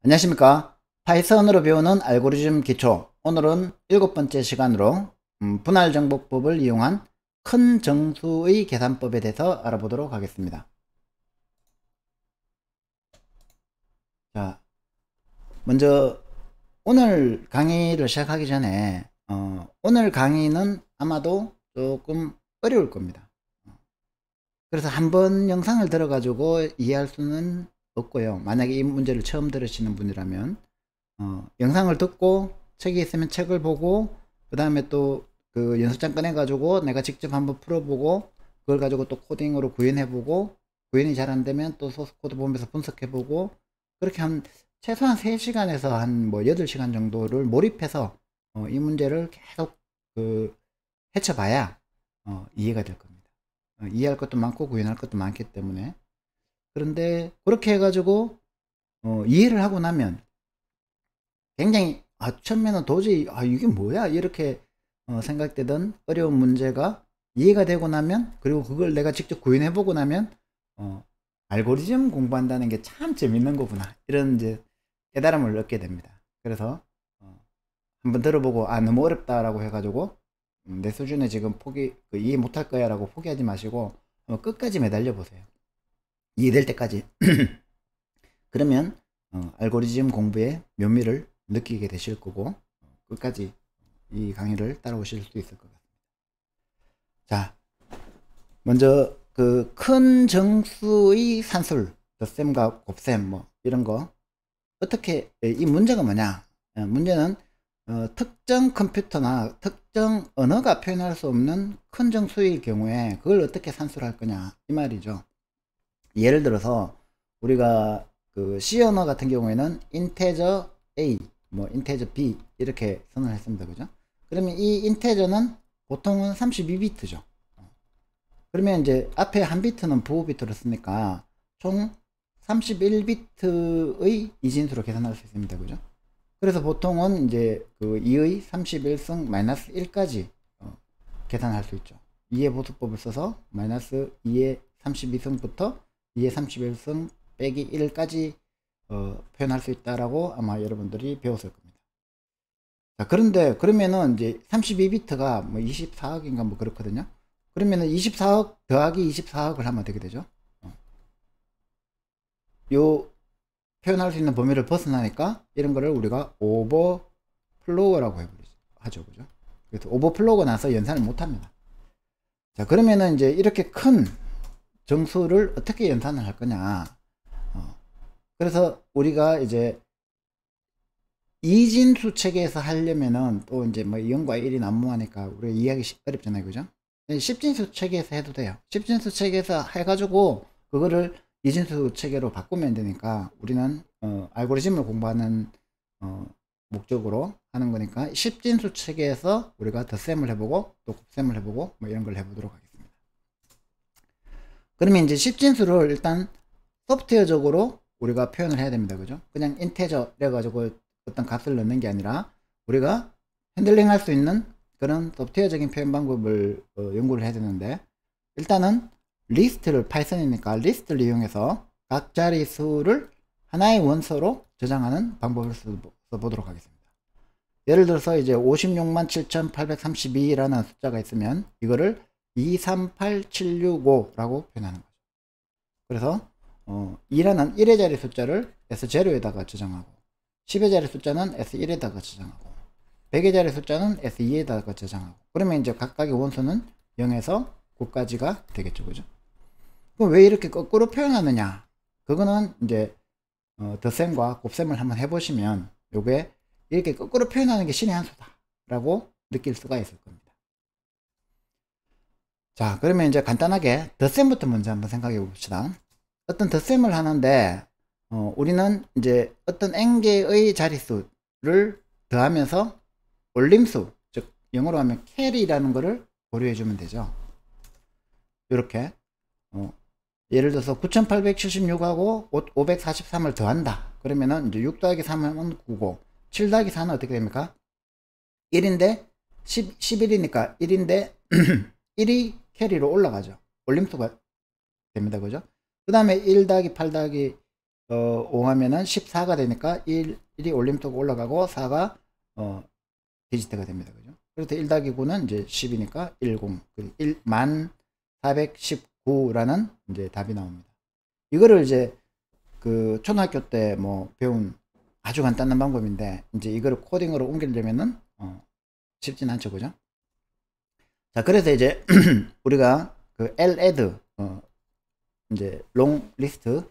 안녕하십니까. 파이썬으로 배우는 알고리즘 기초. 오늘은 7번째 시간으로 분할정복법을 이용한 큰 정수의 계산법에 대해서 알아보도록 하겠습니다. 자, 먼저 오늘 강의를 시작하기 전에 오늘 강의는 아마도 조금 어려울 겁니다. 그래서 한번 영상을 들어가지고 이해할 수는 없고요. 만약에 이 문제를 처음 들으시는 분이라면 영상을 듣고 책이 있으면 책을 보고 그 다음에 또 그 연습장 꺼내 가지고 내가 직접 한번 풀어보고 그걸 가지고 또 코딩으로 구현해 보고 구현이 잘 안되면 또 소스코드 보면서 분석해 보고 그렇게 한 최소한 3시간에서 한 뭐 8시간 정도를 몰입해서 이 문제를 계속 헤쳐봐야 이해가 될 겁니다. 이해할 것도 많고 구현할 것도 많기 때문에. 그런데 그렇게 해가지고 이해를 하고 나면 굉장히 처음에는 도저히 이게 뭐야 이렇게 생각되던 어려운 문제가 이해가 되고 나면, 그리고 그걸 내가 직접 구현해 보고 나면 알고리즘 공부한다는 게 참 재밌는 거구나, 이런 이제 깨달음을 얻게 됩니다. 그래서 한번 들어보고 너무 어렵다 라고 해가지고 내 수준에 지금 이해 못할 거야 라고 포기하지 마시고 끝까지 매달려 보세요. 이해될 때까지. 그러면 알고리즘 공부의 묘미를 느끼게 되실 거고 끝까지 이 강의를 따라오실 수 있을 것 같습니다. 자, 먼저 그 큰 정수의 산술, 덧셈과 곱셈 뭐 이런 거 어떻게, 이 문제가 뭐냐, 문제는 특정 컴퓨터나 특정 언어가 표현할 수 없는 큰 정수의 경우에 그걸 어떻게 산술할 거냐 이 말이죠. 예를 들어서 우리가 그 C 언어 같은 경우에는 인테저 A, 뭐 인테저 B 이렇게 선언했습니다. 그죠? 그러면 이 인테저는 보통은 32비트죠. 그러면 이제 앞에 한 비트는 부호 비트로 쓰니까 총 31비트의 이진수로 계산할 수 있습니다. 그죠? 그래서 보통은 이제 그 2의 31승 마이너스 1까지 계산할 수 있죠. 2의 보수법을 써서 마이너스 2의 32승부터 2의 31승 빼기 1까지 표현할 수 있다라고 아마 여러분들이 배웠을 겁니다. 자, 그런데 그러면은 이제 32비트가 뭐 24억인가 뭐 그렇거든요. 그러면은 24억 더하기 24억을 하면 되게 되죠. 요 표현할 수 있는 범위를 벗어나니까 이런 거를 우리가 오버플로우라고 하죠. 그죠? 그래서 오버플로우가 나서 연산을 못 합니다. 자, 그러면은 이제 이렇게 큰 정수를 어떻게 연산을 할 거냐. 그래서 우리가 이제 이진수 체계에서 하려면은 또 이제 뭐 0과 1이 난무하니까 우리가 이해하기 어렵잖아요. 그죠? 10진수 체계에서 해도 돼요. 10진수 체계에서 해가지고 그거를 이진수 체계로 바꾸면 되니까 우리는 알고리즘을 공부하는 목적으로 하는 거니까 10진수 체계에서 우리가 덧셈을 해보고 또 곱셈을 해보고 뭐 이런 걸 해보도록 하겠습니다. 그러면 이제 10진수를 일단 소프트웨어적으로 우리가 표현을 해야 됩니다. 그죠? 그냥 인테저 이래가지고 어떤 값을 넣는 게 아니라 우리가 핸들링 할 수 있는 그런 소프트웨어적인 표현 방법을 연구를 해야 되는데, 일단은 리스트를, 파이썬이니까 리스트를 이용해서 각 자릿수를 하나의 원소로 저장하는 방법을 써보도록 하겠습니다. 예를 들어서 이제 567,832라는 숫자가 있으면 이거를 238765라고 표현하는 거죠. 그래서 2라는 1의 자리 숫자를 S0에다가 저장하고 10의 자리 숫자는 S1에다가 저장하고 100의 자리 숫자는 S2에다가 저장하고, 그러면 이제 각각의 원소는 0에서 9까지가 되겠죠. 그죠? 그럼 왜 이렇게 거꾸로 표현하느냐? 그거는 이제 덧셈과 곱셈을 한번 해보시면 요게 이렇게 거꾸로 표현하는 게 신의 한 수다 라고 느낄 수가 있을 겁니다. 자, 그러면 이제 간단하게 덧셈부터 먼저 한번 생각해 봅시다. 어떤 덧셈을 하는데 우리는 이제 어떤 n개의 자릿수를 더하면서 올림수, 즉 영어로 하면 캐리라는 거를 고려해 주면 되죠. 이렇게 예를 들어서 9876하고 543을 더한다. 그러면은 이제 6 더하기 3은 9고 7 더하기 4는 어떻게 됩니까? 1인데 11이니까 1인데 1이 캐리로 올라가죠. 올림수가 됩니다. 그죠? 그 다음에 1 더하기 8 더하기 5 하면은 14가 되니까 1이 올림도가 올라가고 4가 디지트가 됩니다. 그죠? 그래서 1 더하기 9는 이제 10이니까 10. 1419라는 이제 답이 나옵니다. 이거를 이제 그 초등학교 때 뭐 배운 아주 간단한 방법인데, 이제 이거를 코딩으로 옮기려면은 쉽진 않죠. 그죠? 자, 그래서 이제 우리가 그 ladd 이제 long list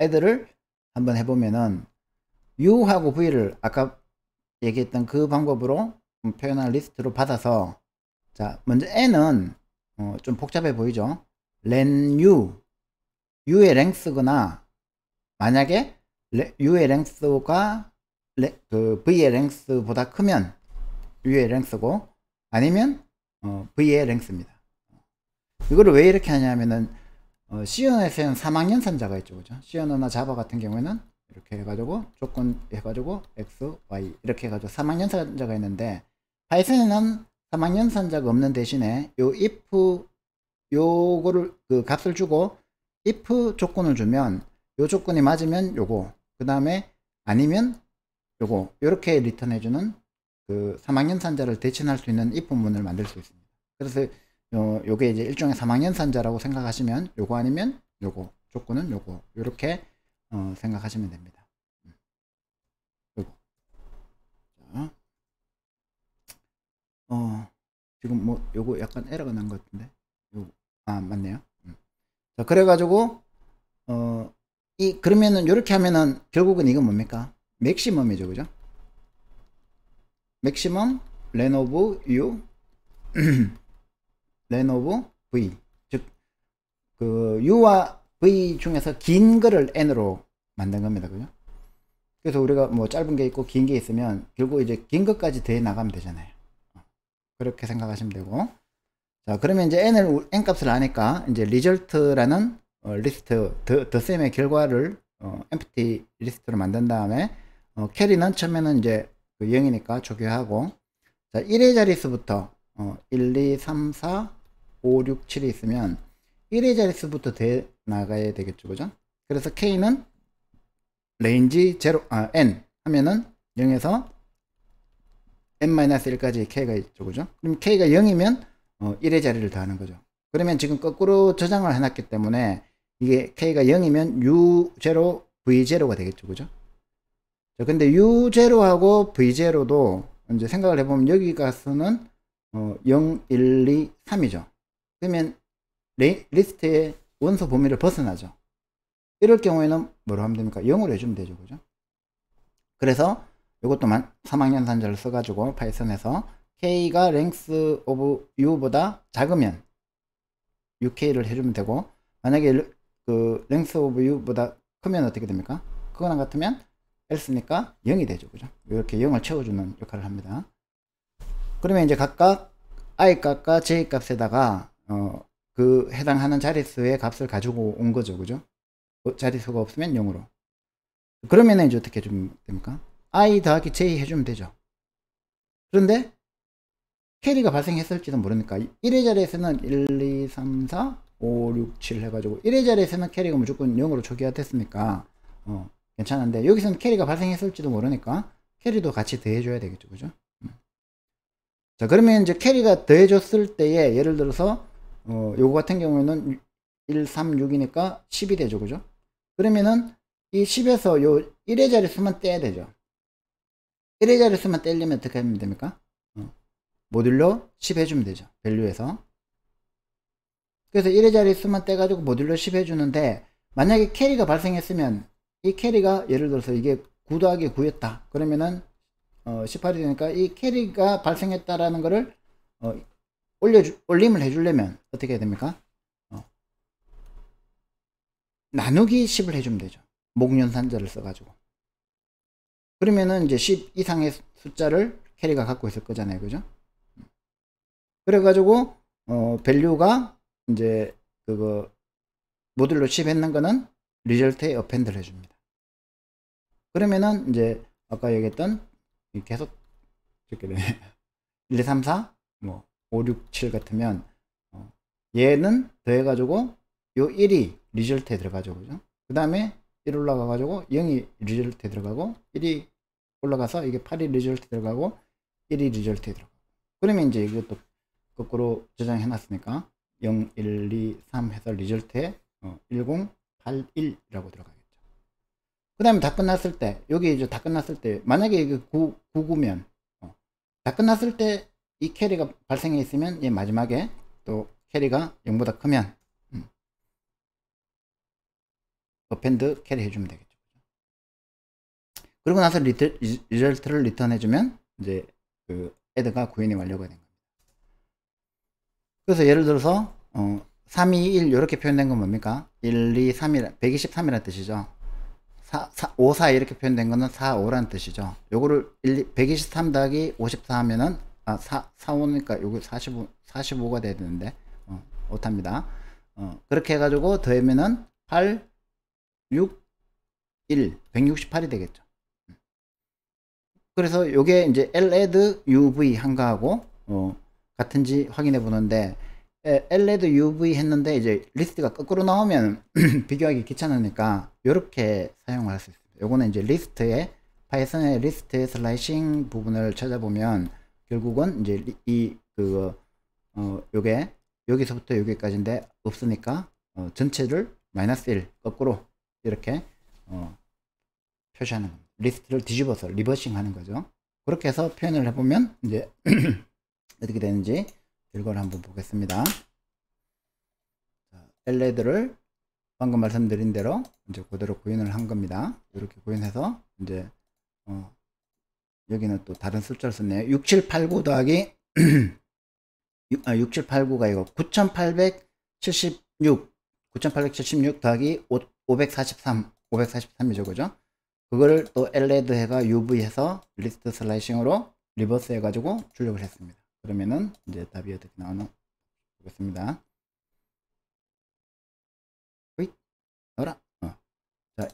add를 한번 해보면은 u하고 v를 아까 얘기했던 그 방법으로 표현한 리스트로 받아서, 자, 먼저 n은 좀 복잡해 보이죠? len u의 length거나, 만약에 u의 length가 그 v의 length보다 크면 u의 length고, 아니면 v의 length입니다. 이거를 왜 이렇게 하냐면은 C언어에서는 3학년선자가 있죠. 그죠? C언어나 자바 같은 경우에는 이렇게 해가지고 조건 해가지고 X, Y 이렇게 해가지고 3학년선자가 있는데, 파이썬에는 3학년선자가 없는 대신에 요 if 요거를 그 값을 주고 if 조건을 주면 요 조건이 맞으면 요거, 그 다음에 아니면 요거, 요렇게 리턴해주는 그 3학년선자를 대신할 수 있는 if 문을 만들 수 있습니다. 그래서 요게 이제 일종의 3학년선자라고 생각하시면, 요거 아니면 요거, 조건은 요거, 요렇게 생각하시면 됩니다. 요거. 자, 지금 뭐 요거 약간 에러가 난 것 같은데, 요거, 맞네요. 자, 그래가지고 그러면은 요렇게 하면은 결국은 이건 뭡니까? 맥시멈이죠. 그죠? 맥시멈 len of u len of v, 즉 그 u와 v 중에서 긴 거를 n으로 만든 겁니다. 그죠? 그래서 우리가 뭐 짧은 게 있고 긴 게 있으면 결국 이제 긴 것까지 더해 나가면 되잖아요. 그렇게 생각하시면 되고, 자, 그러면 이제 n 값을 아니까 이제 result라는 리스트, 덧셈의 결과를 empty 리스트로 만든 다음에 캐리는 처음에는 이제 그 0이니까 초기화하고, 자, 1의 자릿수부터 1, 2, 3, 4, 5, 6, 7이 있으면 1의 자릿수부터 돼 나가야 되겠죠. 그죠? 그래서 K는 레인지 0, N 하면은 0에서 N-1까지 K가 있죠. 그죠? 그럼 K가 0이면 1의 자리를 더하는 거죠. 그러면 지금 거꾸로 저장을 해놨기 때문에 이게 K가 0이면 U0, V0가 되겠죠. 그죠? 자, 근데 U0하고 V0도 이제 생각을 해보면 여기 가서는 0, 1, 2, 3이죠. 그러면 리스트의 원소 범위를 벗어나죠. 이럴 경우에는 뭐로 하면 됩니까? 0으로 해주면 되죠. 그죠? 그래서 이것도 3학년선자를 써가지고 파이썬에서 K가 length of U보다 작으면 UK를 해주면 되고, 만약에 그 length of U보다 크면 어떻게 됩니까? 크거나 같으면 else니까 0이 되죠. 그죠? 이렇게 0을 채워주는 역할을 합니다. 그러면 이제 각각 I 값과 J 값에다가 그 해당하는 자릿수의 값을 가지고 온 거죠. 그죠? 자릿수가 없으면 0으로. 그러면 이제 어떻게 해주면 됩니까? I 더하기 J 해주면 되죠. 그런데 캐리가 발생했을지도 모르니까 1의 자리에서는 1, 2, 3, 4, 5, 6, 7 해가지고 1의 자리에서는 캐리가 무조건 0으로 초기화 됐으니까 괜찮은데, 여기서는 캐리가 발생했을지도 모르니까 캐리도 같이 더해줘야 되겠죠. 그죠? 자, 그러면 이제 캐리가 더해줬을 때에 예를 들어서 요거 같은 경우에는 1, 3, 6이니까 10이 되죠. 그죠? 그러면은 이 10에서 요 1의 자릿수만 떼야 되죠. 1의 자릿수만 떼려면 어떻게 하면 됩니까? 모듈러 10 해주면 되죠. 밸류에서. 그래서 1의 자릿수만 떼가지고 모듈러 10 해주는데, 만약에 캐리가 발생했으면 이 캐리가 예를 들어서 이게 9 더하기 9였다. 그러면은 18이 되니까 이 캐리가 발생했다라는 거를 올림을 해주려면 어떻게 해야 됩니까? 나누기 10을 해주면 되죠. 목련산자를 써가지고. 그러면은 이제 10 이상의 숫자를 캐리가 갖고 있을 거잖아요. 그죠? 그래가지고 밸류가 이제 그거 모듈로 10 했는 거는 리절트에 어펜드를 해줍니다. 그러면은 이제 아까 얘기했던 계속 이렇게 1, 2, 3, 4, 뭐 5, 6, 7 같으면 얘는 더해가지고 요 1이 리절트에 들어가죠. 그죠? 그 다음에 1 올라가 가지고 0이 리절트에 들어가고 1이 올라가서 이게 8이 리절트에 들어가고 1이 리절트에 들어가고, 그러면 이제 이것도 거꾸로 저장해 놨으니까 0, 1, 2, 3 해서 리절트에 1081이라고 들어가겠죠. 그 다음에 다 끝났을 때, 여기 이제 다 끝났을 때, 만약에 이게 99면, 다 끝났을 때 이 캐리가 발생해 있으면, 이 마지막에 또 캐리가 0보다 크면, 어펜드 캐리 해주면 되겠죠. 그리고 나서 리절트를 리턴해주면, 이제 그 애드가 구현이 완료가 된 겁니다. 그래서 예를 들어서, 3, 2, 1 이렇게 표현된 건 뭡니까? 1, 2, 3이라, 123이라는 뜻이죠. 5, 4 이렇게 표현된 거는 4, 5라는 뜻이죠. 요거를 123 더하기 54 하면은 4, 5니까 요거 45가 돼야 되는데 못합니다. 그렇게 해가지고 더하면은 8, 6, 1, 168이 되겠죠. 그래서 요게 이제 ladd uv 한 거하고 같은지 확인해 보는데, ladd uv 했는데 이제 리스트가 거꾸로 나오면 비교하기 귀찮으니까 이렇게 사용할 수 있습니다. 요거는 이제 리스트에, 파이썬의 리스트의 슬라이싱 부분을 찾아보면 결국은 이제 요게 여기서부터 여기까지인데 없으니까 전체를 -1 거꾸로 이렇게 표시하는 겁니다. 리스트를 뒤집어서 리버싱 하는 거죠. 그렇게 해서 표현을 해보면 이제 어떻게 되는지 결과를 한번 보겠습니다. ladd를 방금 말씀드린 대로 이제 그대로 구현을 한 겁니다. 이렇게 구현해서 이제 여기는 또 다른 숫자를 썼네요. 6789 더하기 6789가 이거 9876 더하기 543이죠, 그죠? 그거를 또 ladd 해가 uv 해서 리스트 슬라이싱으로 리버스 해가지고 출력을 했습니다. 그러면은 이제 답이 어떻게 나오나 보겠습니다. 어라? 자,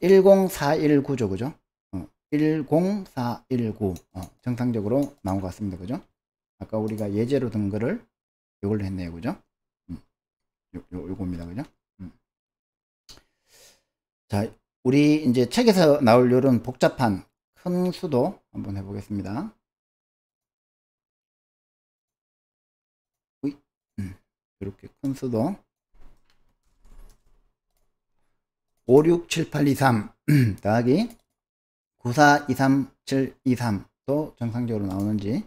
10419죠, 그죠? 10419 정상적으로 나온 것 같습니다, 그죠? 아까 우리가 예제로 든 거를 이걸로 했네요, 그죠? 요겁니다, 그죠? 자, 우리 이제 책에서 나올 이런 복잡한 큰 수도 한번 해보겠습니다. 이렇게 큰 수도 567823 더하기 942373도 정상적으로 나오는지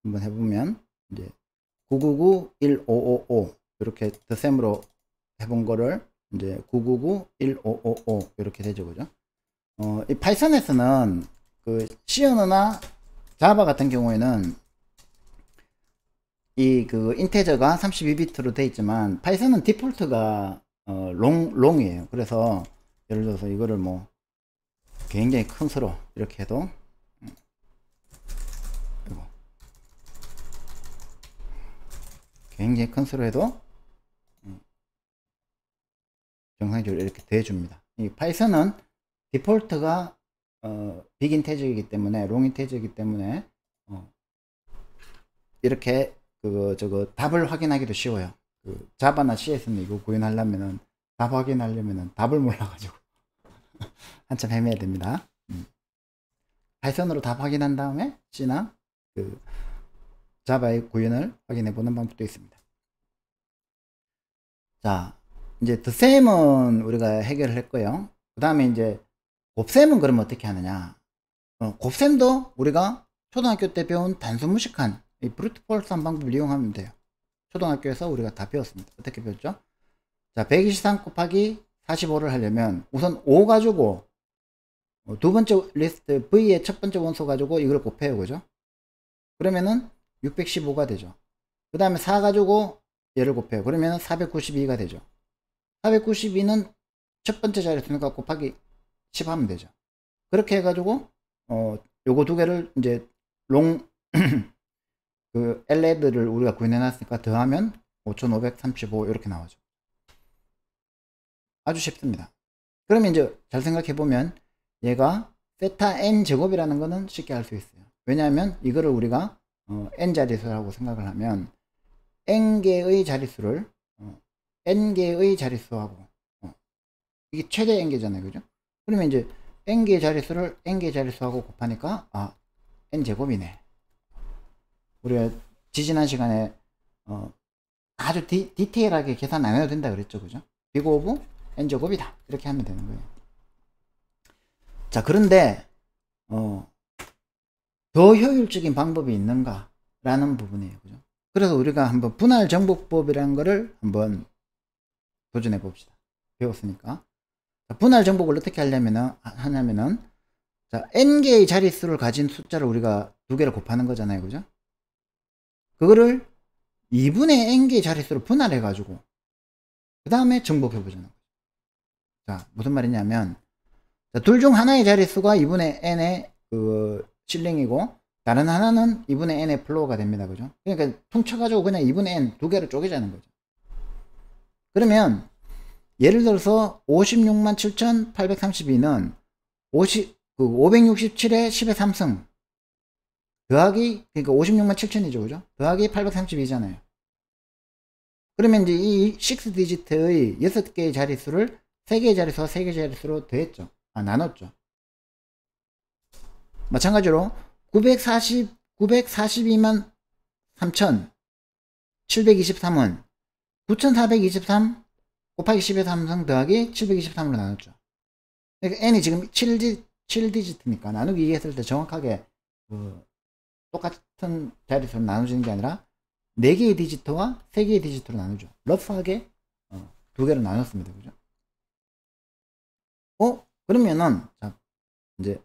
한번 해보면, 이제 9991555 이렇게 더셈으로 해본 거를 이제 9991555 이렇게 되죠, 그죠? 이 파이썬에서는 그 C 언어나 자바 같은 경우에는 이 그 인테저가 32비트로 되어 있지만 파이썬은 디폴트가 롱이에요. 그래서 예를 들어서 이거를 뭐 굉장히 큰 수로 이렇게 해도 굉장히 큰 수로 해도 정상적으로 이렇게 대줍니다. 이 파이썬은 디폴트가 빅 인테저이기 때문에, 롱 인테저이기 때문에 이렇게 답을 확인하기도 쉬워요. 자바나 C에서는 이거 구현하려면은, 답 확인하려면은 답을 몰라가지고 한참 헤매야 됩니다. 파이썬으로 답 확인한 다음에 C나 자바의 구현을 확인해 보는 방법도 있습니다. 자, 이제 thesame은 우리가 해결을 했고요. 그 다음에 이제 곱셈은 그러면 어떻게 하느냐? 곱셈도 우리가 초등학교 때 배운 단수 무식한 이 브루트 폴스한 방법을 이용하면 돼요. 초등학교에서 우리가 다 배웠습니다. 어떻게 배웠죠? 자, 123 곱하기 45를 하려면 우선 5 가지고 두 번째 리스트 V의 첫 번째 원소 가지고 이걸 곱해요, 그죠? 그러면은 615가 되죠. 그 다음에 4 가지고 얘를 곱해요. 그러면은 492가 되죠. 492는 첫 번째 자릿수니까 곱하기 10 하면 되죠. 그렇게 해가지고 요거 두 개를 이제 ladd를 우리가 구현해 놨으니까 더하면 5535 이렇게 나오죠. 아주 쉽습니다. 그러면 이제 잘 생각해 보면 얘가 세타 n 제곱이라는 거는 쉽게 알 수 있어요. 왜냐하면 이거를 우리가 n 자릿수라고 생각을 하면 n 개의 자릿수를 n 개의 자릿수하고 이게 최대 n 개잖아요, 그죠? 그러면 이제 n개의 자릿수를 n개의 자릿수하고 곱하니까 n제곱이네. 우리가 지지난 시간에 아주 디테일하게 계산 안 해도 된다 그랬죠. 그죠? big of n제곱이다. 이렇게 하면 되는 거예요. 자, 그런데 더 효율적인 방법이 있는가 라는 부분이에요. 그죠? 그래서 우리가 한번 분할 정복법이라는 거를 한번 도전해 봅시다. 배웠으니까. 자, 분할 정복을 어떻게 하냐면은 자, n개의 자릿수를 가진 숫자를 우리가 두 개를 곱하는 거잖아요. 그죠? 그거를 2분의 n개의 자릿수로 분할해 가지고 그 다음에 정복해 보자는 거죠. 자, 무슨 말이냐면 둘 중 하나의 자릿수가 2분의 n의 실링이고 다른 하나는 2분의 n의 플로어가 됩니다. 그죠? 그러니까 퉁쳐가지고 그냥 2분의 n 두 개로 쪼개자는 거죠. 그러면 예를 들어서 567,832는 567에 10의 3승 더하기, 그러니까 567,000이죠. 그죠? 더하기 832잖아요. 그러면 이제 이 6디지트의 6개의 자릿수를 3개의 자릿수와 3개의 자릿수로 더했죠. 나눴죠. 마찬가지로 942만 3,723은 9,423 곱하기 10의 3승 더하기 723으로 나눴죠. 그러니까 n이 지금 7디지트니까 나누기 2 했을 때 정확하게 똑같은 자릿수로 나눠지는 게 아니라 4개의 디지트와 3개의 디지트로 나누죠. 러프하게 두 개로 나눴습니다. 그죠? 그러면은 자, 이제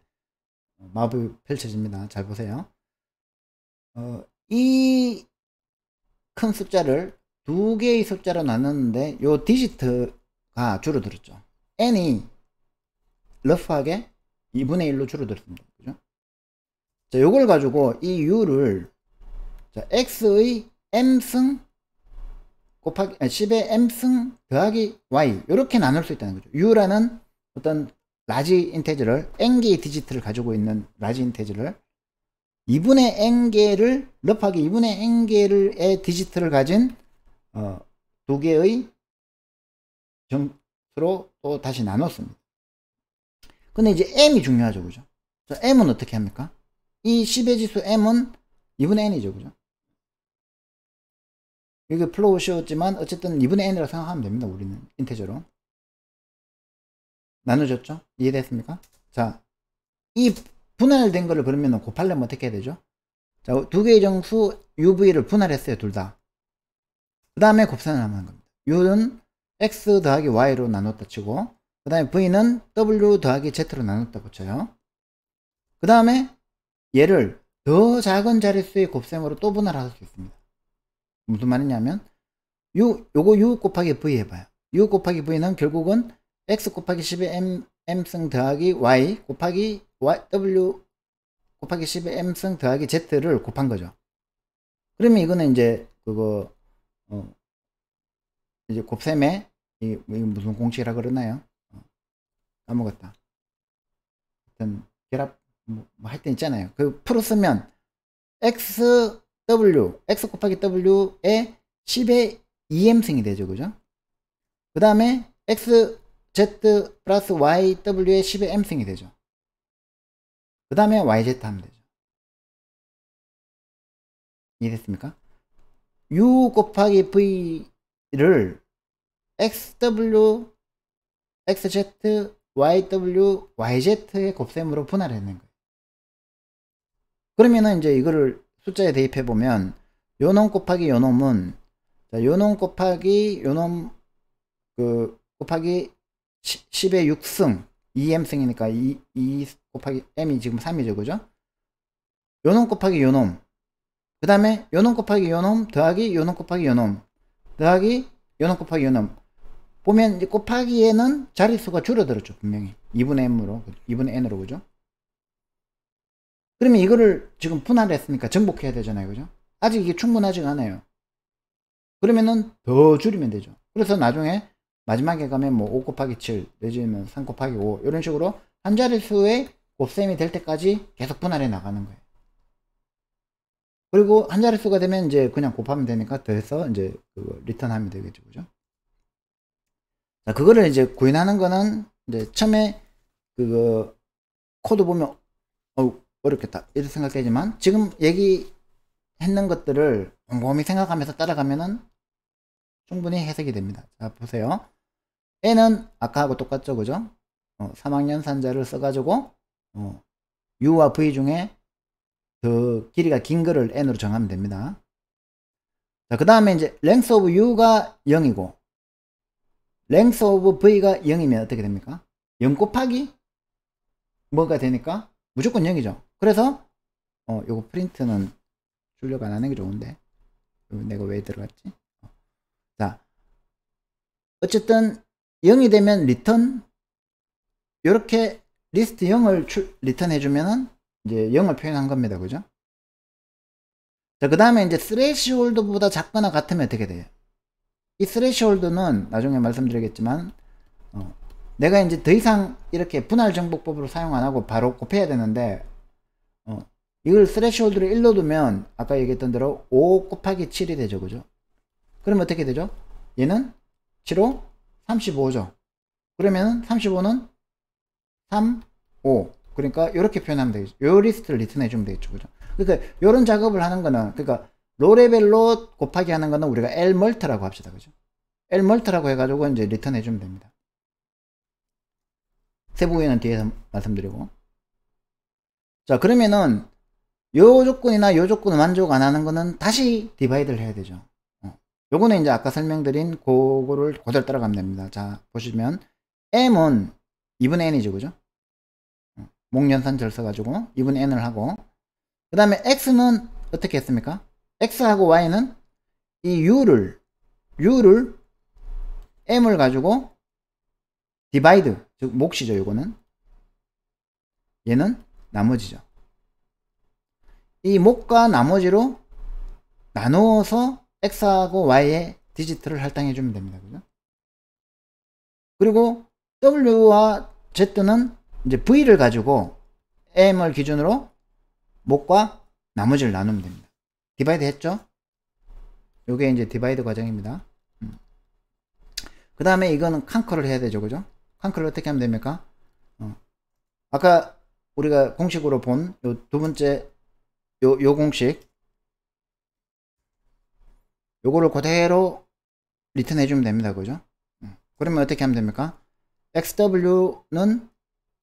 마법이 펼쳐집니다. 잘 보세요. 이 큰 숫자를 두 개의 숫자로 나눴는데 요 디지트가 줄어들었죠. n이 러프하게 2분의 1로 줄어들었습니다. 그죠? 자, 요걸 가지고 이 u를 자, x의 m승 곱하기 10의 m승 더하기 y 이렇게 나눌 수 있다는 거죠. u라는 어떤 라지 인테저를 n개의 디지트를 가지고 있는 라지 인테저를 2분의 n개를 러프하게 2분의 n개의 디지트를 가진 두 개의 정수로 또 다시 나눴습니다. 근데 이제 m이 중요하죠. 그죠? 자, m은 어떻게 합니까? 이 10의 지수 m은 2분의 n이죠. 그죠? 이게 플로우 씌웠지만 어쨌든 2분의 n이라고 생각하면 됩니다. 우리는 인테저로 나눠졌죠? 이해됐습니까? 자, 이 분할된 거를 그러면 곱하려면 어떻게 해야 되죠? 자, 두 개의 정수 UV를 분할했어요. 둘 다. 그 다음에 곱선을 하는 겁니다. U는 X 더하기 Y로 나눴다 치고 그 다음에 V는 W 더하기 Z로 나눴다고 쳐요. 그 다음에 얘를 더 작은 자릿수의 곱셈으로 또 분할할 수 있습니다. 무슨 말이냐면 요거 U 곱하기 V 해봐요. U 곱하기 V는 결국은 X 곱하기 10의 M승 더하기 Y 곱하기 W 곱하기 10의 M승 더하기 Z를 곱한 거죠. 그러면 이거는 이제 이제 곱셈에 이게 무슨 공식이라 그러나요? 까먹었다. 하여튼 결합 뭐 할 때 있잖아요. 그 풀어 쓰면 X 곱하기 W에 10의 2M승이 되죠. 그죠? 그 다음에 Z 플러스 YW에 10의 M승이 되죠. 그 다음에 YZ 하면 되죠. 이해됐습니까? U 곱하기 V를 XW, XZ, YW, YZ의 곱셈으로 분할해낸 거예요. 그러면은 이제 이거를 숫자에 대입해보면 요놈 곱하기 요놈은 자, 요놈 곱하기 요놈 곱하기 10의 6승 2m승이니까 2 곱하기 m이 지금 3이죠. 그죠? 요놈 곱하기 요놈 그 다음에 요놈 곱하기 요놈 더하기 요놈 곱하기 요놈 더하기 요놈 곱하기 요놈 보면 이제 곱하기에는 자릿수가 줄어들었죠. 분명히 2분의 m으로 2분의 n으로. 그죠? 그러면 이거를 지금 분할했으니까 정복해야 되잖아요. 그죠? 아직 이게 충분하지가 않아요. 그러면은 더 줄이면 되죠. 그래서 나중에 마지막에 가면 뭐 5 곱하기 7 내지는 3 곱하기 5 이런 식으로 한 자릿수의 곱셈이 될 때까지 계속 분할해 나가는 거예요. 그리고 한 자릿수가 되면 이제 그냥 곱하면 되니까 더해서 이제 리턴하면 되겠죠. 그죠? 자, 그거를 이제 구현하는 거는 이제 처음에 그 코드 보면 어렵겠다 이렇게 생각되지만 지금 얘기했는 것들을 곰곰이 생각하면서 따라가면은 충분히 해석이 됩니다. 자 보세요. n은 아까하고 똑같죠, 그죠? 3학년 산자를 써가지고 u와 v 중에 그 길이가 긴 거를 n으로 정하면 됩니다. 자, 그 다음에 이제 length of u가 0이고 length of v가 0이면 어떻게 됩니까? 0 곱하기 뭐가 되니까 무조건 0이죠. 그래서 요거 프린트는 출력 안 하는 게 좋은데 내가 왜 들어갔지? 자, 어쨌든 0이 되면 리턴 요렇게 리스트 0을 리턴 해주면은 이제 0을 표현한 겁니다. 그죠? 자, 그 다음에 이제 스레시홀드보다 작거나 같으면 어떻게 돼요? 이 스레시홀드는 나중에 말씀드리겠지만 내가 이제 더 이상 이렇게 분할 정복법으로 사용 안 하고 바로 곱해야 되는데 이걸 스레시홀드를 1로 두면 아까 얘기했던 대로 5 곱하기 7이 되죠. 그죠? 그러면 어떻게 되죠? 얘는 7호 35죠. 그러면 35는 3, 5. 그러니까 이렇게 표현하면 되겠죠. 요 리스트를 리턴해 주면 되겠죠. 그죠? 그러니까 요런 작업을 하는 거는 그러니까 로레벨로 곱하기 하는 거는 우리가 L멀트라고 합시다. 그죠? L멀트라고 해가지고 이제 리턴해 주면 됩니다. 세부 후에는 뒤에서 말씀드리고. 자, 그러면은 요 조건이나 요 조건을 만족 안 하는 거는 다시 디바이드를 해야 되죠. 요거는 이제 아까 설명드린 그거를 그대로 따라가면 됩니다. 자, 보시면 m은 2분의 n이죠. 그죠? 목연산절 써가지고 2분의 n을 하고 그 다음에 x는 어떻게 했습니까? x하고 y는 이 u를 m을 가지고 디바이드, 즉 몫이죠. 요거는 얘는 나머지죠. 이 몫과 나머지로 나누어서 x하고 y의 디지트를 할당해 주면 됩니다. 그죠? 그리고 w와 z는 이제 v를 가지고 m을 기준으로 몫과 나머지를 나누면 됩니다. 디바이드 했죠? 요게 이제 디바이드 과정입니다. 그 다음에 이거는 컨커를 해야 되죠. 그죠? 컨커를 어떻게 하면 됩니까? 아까 우리가 공식으로 본 요 두 번째 요 공식 요거를 그대로 리턴 해주면 됩니다. 그죠? 그러면 어떻게 하면 됩니까? xw는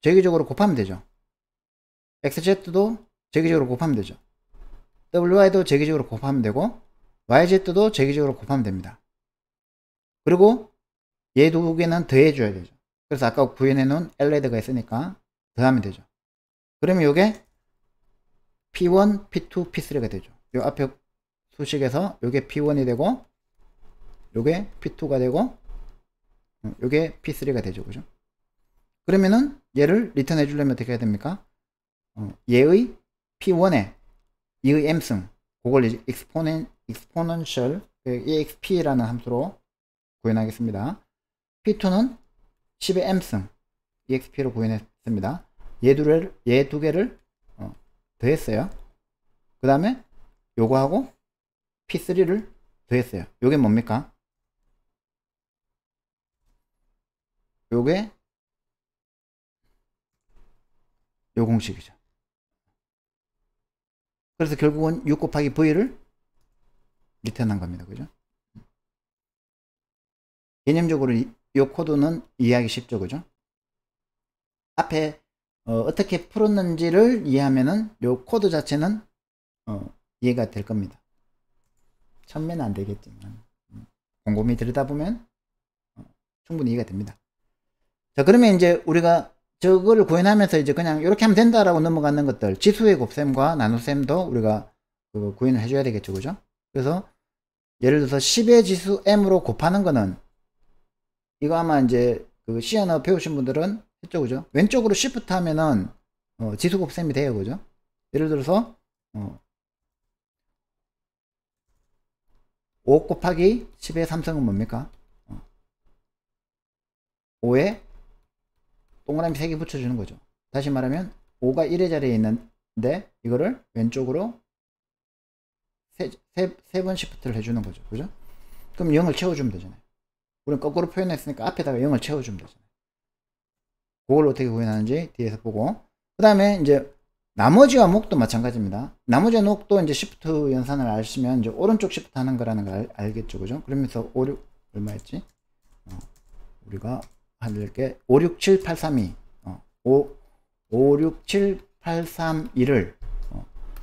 제기적으로 곱하면 되죠. xz도 제기적으로 곱하면 되죠. wy도 제기적으로 곱하면 되고 yz도 제기적으로 곱하면 됩니다. 그리고 얘 두 개는 더해 줘야 되죠. 그래서 아까 구현해 놓은 LED가 있으니까 더하면 되죠. 그러면 요게 P1, P2, P3가 되죠. 요 앞에 수식에서 요게 P1이 되고 요게 P2가 되고 요게 P3가 되죠. 그죠? 그러면은 얘를 리턴 해주려면 어떻게 해야 됩니까? 얘의 P1에 얘의 m승 그걸 이제 exponential exp라는 함수로 구현하겠습니다. P2는 10의 m승 exp로 구현했습니다. 얘 두 개를 더했어요. 그 다음에 요거하고 P3를 더했어요. 요게 뭡니까? 요게 요 공식이죠. 그래서 결국은 6 곱하기 V를 리턴한 겁니다. 그죠? 개념적으로 이 코드는 이해하기 쉽죠. 그죠? 앞에 어떻게 풀었는지를 이해하면은 요 코드 자체는 이해가 될 겁니다. 처음에는 안 되겠지만 곰곰이 들여다보면 충분히 이해가 됩니다. 자, 그러면 이제 우리가 저거를 구현하면서 이제 그냥 이렇게 하면 된다라고 넘어가는 것들 지수의 곱셈과 나눗셈도 우리가 구현을 해줘야 되겠죠. 그죠? 그래서 예를 들어서 10의 지수 m으로 곱하는 거는 이거 아마 이제 그 C 언어 배우신 분들은 했죠. 그죠? 왼쪽으로 Shift 하면은 지수 곱셈이 돼요. 그죠? 예를 들어서 5 곱하기 10의 3승은 뭡니까? 5에 동그라미 3개 붙여주는 거죠. 다시 말하면 5가 1의 자리에 있는데 이거를 왼쪽으로 세 번 시프트를 해주는 거죠. 그죠? 그럼 0을 채워주면 되잖아요. 우리는 거꾸로 표현했으니까 앞에다가 0을 채워주면 되잖아요. 그걸 어떻게 구현하는지 뒤에서 보고, 그 다음에 이제 나머지와 목도 마찬가지입니다. 나머지와 목도 이제 시프트 연산을 아시면 이제 오른쪽 시프트 하는 거라는 걸 알겠죠, 그죠? 그러면서 5, 6 얼마였지? 우리가 할 게 5, 6, 7, 8, 3, 2 5, 6, 7, 8, 3, 2를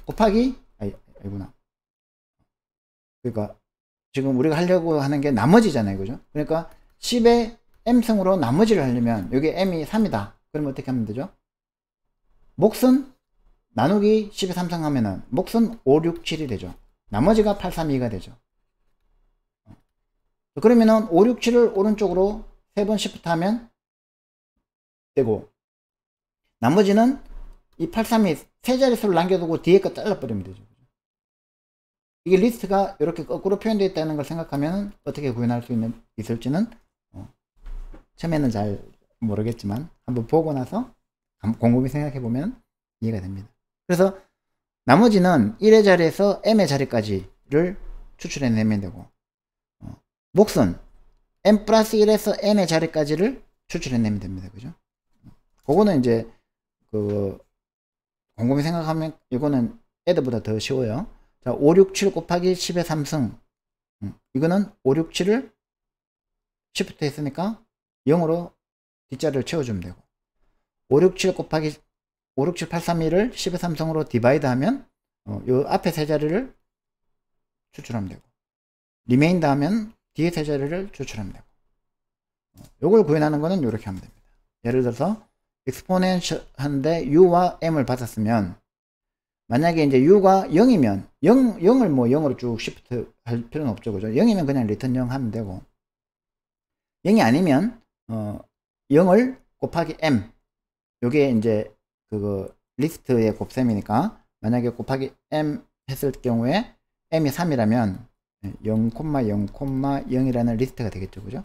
곱하기 아니구나. 그러니까 지금 우리가 하려고 하는 게 나머지잖아요, 그죠? 그러니까 10의 m승으로 나머지를 하려면 여기 m이 3이다. 그러면 어떻게 하면 되죠? 몫은 나누기 10의 3승 하면은 몫은 5, 6, 7이 되죠. 나머지가 8, 3, 2가 되죠. 그러면은 5, 6, 7을 오른쪽으로 3번 시프트 하면 되고, 나머지는 이 8, 3, 2 세 자릿수를 남겨두고 뒤에 거 잘라버리면 되죠. 이게 리스트가 이렇게 거꾸로 표현되어 있다는 걸 생각하면 어떻게 구현할 수 있을지는 처음에는 잘 모르겠지만 한번 보고 나서 곰곰이 생각해 보면 이해가 됩니다. 그래서 나머지는 1의 자리에서 m의 자리까지를 추출해내면 되고, 몫은 m 플러스 1에서 n의 자리까지를 추출해내면 됩니다. 그죠? 그거는 이제 곰곰이 생각하면 이거는 애들보다 더 쉬워요. 자, 5, 6, 7 곱하기 10의 3승. 이거는 5, 6, 7을 시프트 했으니까 0으로 뒷자리를 채워주면 되고, 5, 6, 7 곱하기 5, 6, 7, 8, 3, 1을 10의 3승으로 디바이드 하면 요 앞에 세 자리를 추출하면 되고, 리메인더 하면 뒤에 세 자리를 추출하면 되고, 요걸 구현하는 거는 이렇게 하면 됩니다. 예를 들어서 exponential 하는데 u와 m을 받았으면, 만약에 이제 u가 0이면 0을 뭐 0으로 쭉 시프트 할 필요는 없죠, 그죠? 0이면 그냥 리턴 0 하면 되고, 0이 아니면 0을 곱하기 m, 요게 이제 그거 리스트의 곱셈이니까 만약에 곱하기 m 했을 경우에 m이 3이라면 0,0,0이라는 리스트가 되겠죠, 그죠?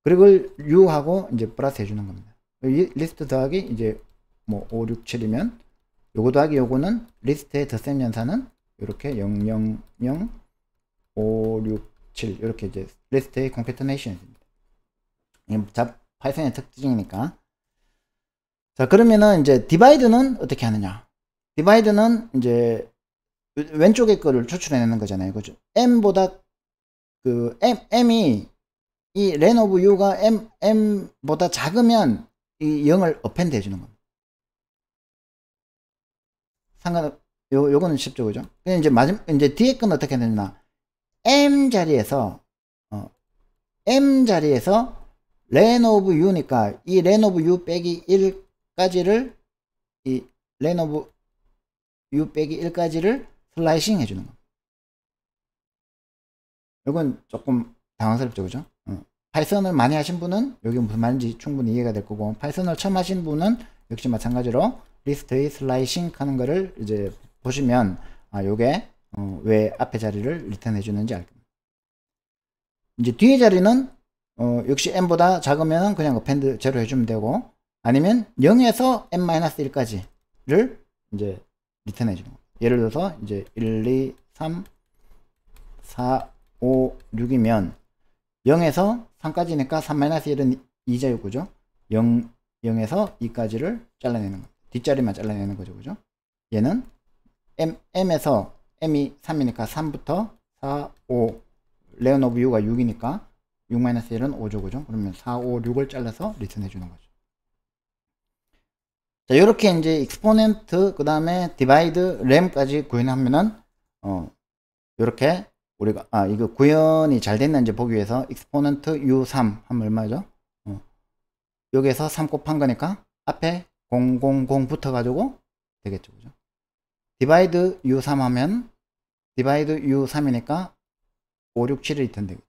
그리고 u하고 이제 플러스 해주는 겁니다. 이 리스트 더하기 이제 뭐 5, 6, 7이면 요거 더하기 요거는 리스트의 덧셈 연산은 이렇게 0, 0, 0, 5, 6, 7 이렇게 이제 리스트의 콘캐터네이션입니다. 파이썬의 특징이니까. 자, 그러면은 이제 디바이드는 어떻게 하느냐? 디바이드는 이제 왼쪽에 거를 추출해내는 거잖아요, 그죠? m보다 m이 이 len of u가 m보다 작으면 이 0을 어펜드 해주는 겁니다. 요거는 쉽죠, 그죠? 이제 이제 뒤에 건 어떻게 되느냐? m 자리에서 len of u니까 이 len of u 빼기 1까지를 이 len of u 빼기 1까지를 슬라이싱 해주는 겁니다. 이건 조금 당황스럽죠, 그죠? 파이썬을 많이 하신 분은 여기 무슨 말인지 충분히 이해가 될 거고, 파이썬을 처음 하신 분은 역시 마찬가지로 리스트의 슬라이싱 하는 거를 이제 보시면 요게 왜 앞에 자리를 리턴 해주는지 알 겁니다. 이제 뒤에 자리는 역시 m보다 작으면 그냥 append 제로 해주면 되고, 아니면 0에서 m-1까지를 이제 리턴 해주는 거예요. 예를 들어서 이제 1, 2, 3, 4, 5, 6이면 0에서 3까지니까 3-1은 2자유, 그죠? 0에서 2까지를 잘라내는 거예요. 뒷자리만 잘라내는 거죠, 그죠? 얘는 m에서 m이 3이니까 3부터 4, 5, len of u가 6이니까 6-1은 5죠, 그죠? 그러면 4, 5, 6을 잘라서 리턴 해주는 거죠. 자, 요렇게 이제 exponent, 그 다음에 divide, ram까지 구현하면은, 요렇게 우리가, 이거 구현이 잘 됐는지 보기 위해서 exponent u3 하면 얼마죠? 여기에서 3 곱한 거니까 앞에 000 붙어가지고 되겠죠, 그죠? divide u3 하면 divide u3이니까 5, 6, 7이 리턴 되겠죠.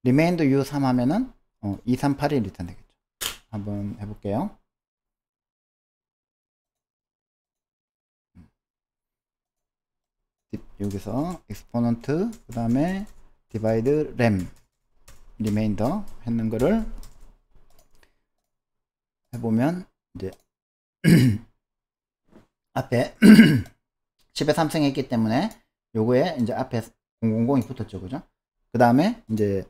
remainder u3 하면은 2, 3, 8이 리턴 되겠죠. 한번 해볼게요. 여기서 exponent 그 다음에 divide rem remainder 했는 거를 해보면 이제 앞에 10에 3승 했기 때문에 요거에 이제 앞에 000이 붙었죠, 그죠? 그 다음에 이제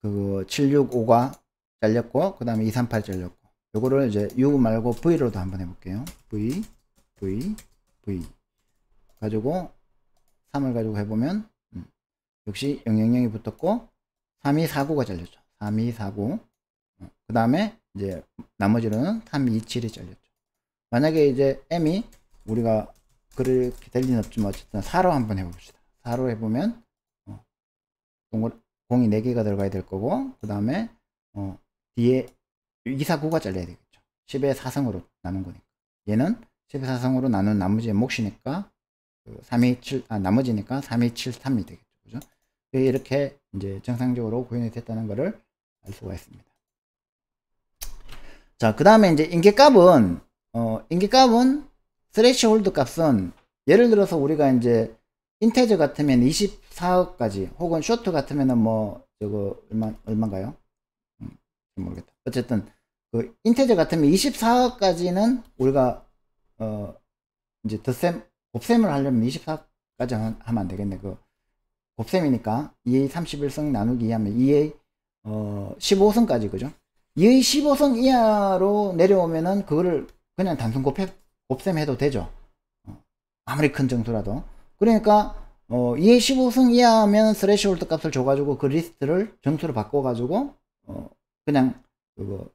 그 765가 잘렸고, 그 다음에 238 잘렸고, 요거를 이제 U 말고 V로도 한번 해볼게요. V 가지고 3을 가지고 해보면 역시 000이 붙었고 3249가 잘렸죠. 3249. 그 다음에 이제 나머지로는 327이 잘렸죠. 만약에 이제 M이 우리가 그렇게 될 리는 없지만 어쨌든 4로 한번 해봅시다. 4로 해보면 공이 4개가 들어가야 될 거고, 그 다음에 뒤에 249가 잘려야 되겠죠. 10의 4승으로 나눈 거니까. 얘는 10의 4승으로 나눈 나머지의 몫이니까 327, 나머지니까 3273이 되겠죠. 그죠? 이렇게 이제 정상적으로 구현이 됐다는 것을 알 수가 있습니다. 자, 그 다음에 이제 인계값은 스레시홀드 값은 예를 들어서 우리가 이제 인테저 같으면 24억까지 혹은 쇼트 같으면은 뭐 저거 얼마인가요? 모르겠다. 어쨌든 그 인테저 같으면 24억까지는 우리가 이제 곱셈을 하려면 24까지 하면 안 되겠네. 그 곱셈이니까 2의 31승 나누기 2하면 2의 15승까지, 그죠? 2의 15승 이하로 내려오면은 그거를 그냥 단순 곱셈해도 되죠. 아무리 큰 정수라도. 그러니까 2의 15승 이하면 스레시홀드 값을 줘가지고 그 리스트를 정수로 바꿔가지고 그냥 그거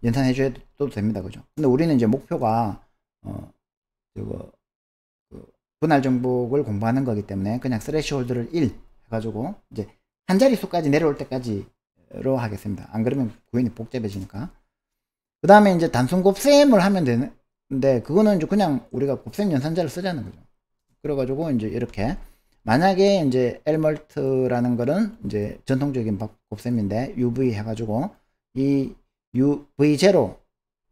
연산해 줘도 됩니다. 그죠? 근데 우리는 이제 목표가 그 분할 정복을 공부하는 거기 때문에 그냥 스레시홀드를 1 해가지고 이제 한 자릿수까지 내려올 때까지로 하겠습니다. 안 그러면 구현이 복잡해지니까. 그 다음에 이제 단순 곱셈을 하면 되는데 그거는 이제 그냥 우리가 곱셈 연산자를 쓰자는 거죠. 그래가지고 이제 이렇게 만약에 이제 L멀트라는 거는 이제 전통적인 곱셈인데 UV 해가지고 이 V0